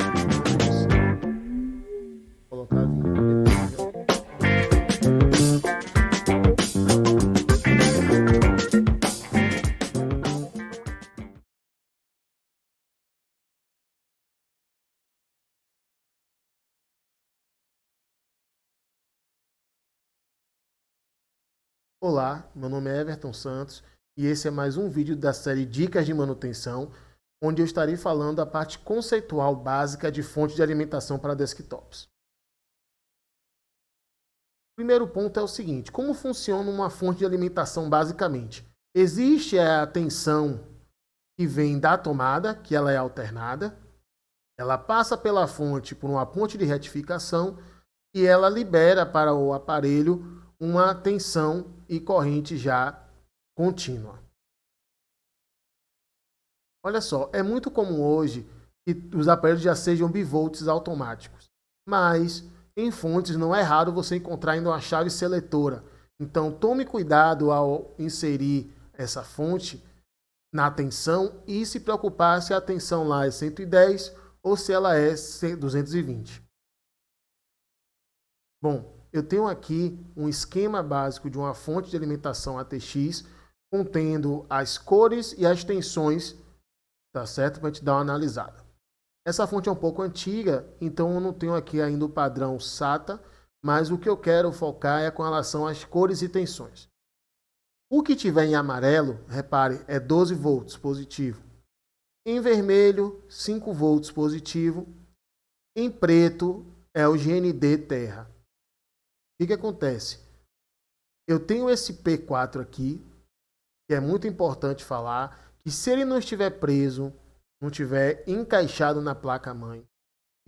Vou colocar a vinheta. Olá, meu nome é Everton Santos e esse é mais um vídeo da série Dicas de Manutenção, onde eu estarei falando a parte conceitual básica de fonte de alimentação para desktops. O primeiro ponto é o seguinte: como funciona uma fonte de alimentação basicamente? Existe a tensão que vem da tomada, que ela é alternada, ela passa pela fonte por uma ponte de retificação e ela libera para o aparelho uma tensão e corrente já contínua. Olha só, é muito comum hoje que os aparelhos já sejam bivolts automáticos, mas em fontes não é raro você encontrar ainda uma chave seletora. Então tome cuidado ao inserir essa fonte na tensão e se preocupar se a tensão lá é 110 ou se ela é 220. Bom, eu tenho aqui um esquema básico de uma fonte de alimentação ATX contendo as cores e as tensões, tá certo? Para a gente dar uma analisada. Essa fonte é um pouco antiga, então eu não tenho aqui ainda o padrão SATA, mas o que eu quero focar é com relação às cores e tensões. O que tiver em amarelo, repare, é 12 volts positivo. Em vermelho, 5 volts positivo. Em preto, é o GND terra. O que acontece? Eu tenho esse P4 aqui, que é muito importante falar, que se ele não estiver preso, não estiver encaixado na placa-mãe,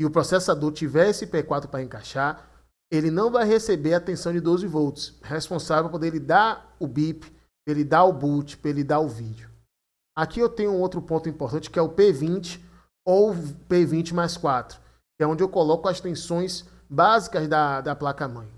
e o processador tiver esse P4 para encaixar, ele não vai receber a tensão de 12 volts, responsável por ele dar o bip, para ele dar o boot, para ele dar o vídeo. Aqui eu tenho um outro ponto importante, que é o P20 ou P20 mais 4, que é onde eu coloco as tensões básicas da placa-mãe.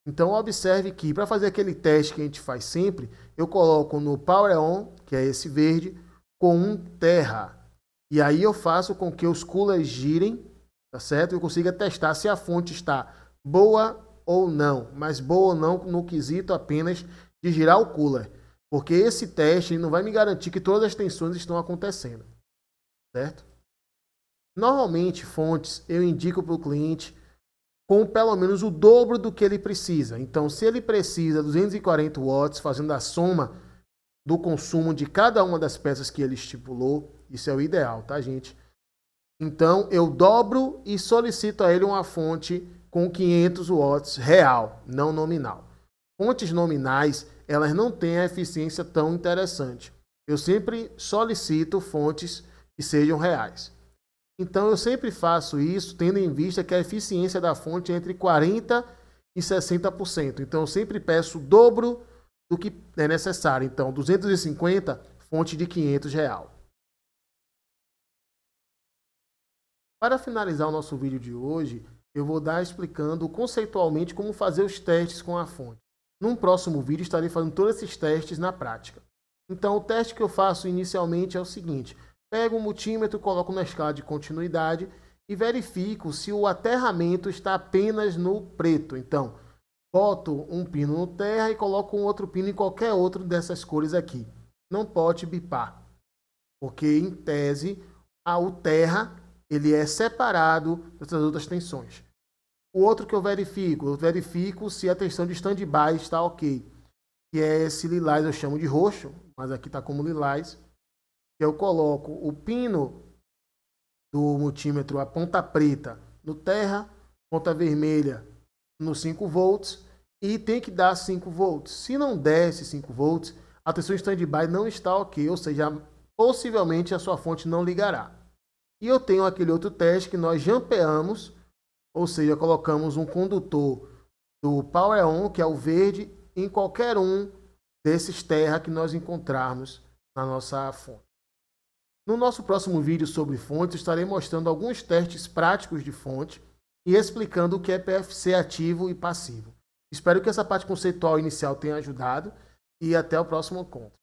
Então observe que para fazer aquele teste que a gente faz sempre, eu coloco no Power On, que é esse verde, com 1 terra. E aí eu faço com que os coolers girem, tá certo? Eu consiga testar se a fonte está boa ou não, mas boa ou não no quesito apenas de girar o cooler. Porque esse teste não vai me garantir que todas as tensões estão acontecendo, certo? Normalmente, fontes eu indico para o cliente com pelo menos o dobro do que ele precisa. Então, se ele precisa 240 watts, fazendo a soma do consumo de cada uma das peças que ele estipulou, isso é o ideal, tá, gente? Então, eu dobro e solicito a ele uma fonte com 500 watts real, não nominal. Fontes nominais, elas não têm a eficiência tão interessante. Eu sempre solicito fontes que sejam reais. Então, eu sempre faço isso tendo em vista que a eficiência da fonte é entre 40% e 60%. Então, eu sempre peço o dobro do que é necessário. Então, 250, fonte de 500 real. Para finalizar o nosso vídeo de hoje, eu vou dar explicando conceitualmente como fazer os testes com a fonte. Num próximo vídeo, estarei fazendo todos esses testes na prática. Então, o teste que eu faço inicialmente é o seguinte: pego o multímetro, coloco na escala de continuidade e verifico se o aterramento está apenas no preto. Então, boto um pino no terra e coloco um outro pino em qualquer outro dessas cores aqui. Não pode bipar, porque em tese o terra ele é separado dessas outras tensões. O outro que eu verifico se a tensão de stand-by está ok, que é esse lilás, eu chamo de roxo, mas aqui está como lilás. Eu coloco o pino do multímetro, a ponta preta no terra, ponta vermelha no 5 volts e tem que dar 5 volts. Se não der esses 5 volts, a tensão de stand-by não está ok, ou seja, possivelmente a sua fonte não ligará. E eu tenho aquele outro teste que nós jampeamos, ou seja, colocamos um condutor do Power On, que é o verde, em qualquer um desses terra que nós encontrarmos na nossa fonte. No nosso próximo vídeo sobre fontes, estarei mostrando alguns testes práticos de fonte e explicando o que é PFC ativo e passivo. Espero que essa parte conceitual inicial tenha ajudado e até o próximo encontro.